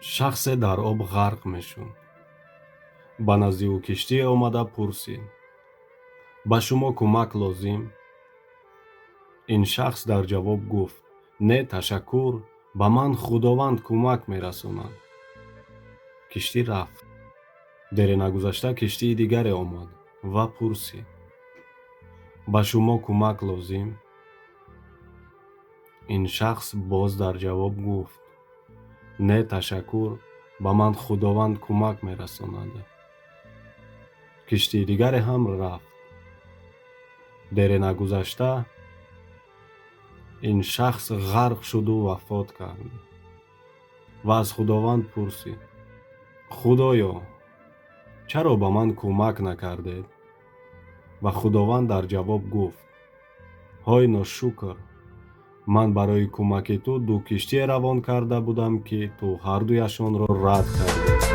шахсе дар об ғарқ мешуд. ба назди ӯ киштие омада пурсид: ба шумо кӯмак лозим? ин шахс дар ҷавоб гуфт: не ташаккур, ба ман худованд кӯмак мерасонад. киштӣ рафт. дере нагузашта киштии дигаре омад ва пурсид: ба шумо кӯмак лозим? ин шахс боз дар ҷавоб гуфт: не ташаккур, ба ман худованд кӯмак мерасонад. киштии дигаре ҳам рафт. дере нагузашта ин шахс ғарқ шуду вафот кард ва аз худованд пурсид: худоё, чаро ба ман кӯмак накардед? ва худованд дар ҷавоб гуфт: ҳой ношукр, ман барои кӯмаки ту ду киштие равон карда будам, ки ту ҳардуяшонро рад кардӣ.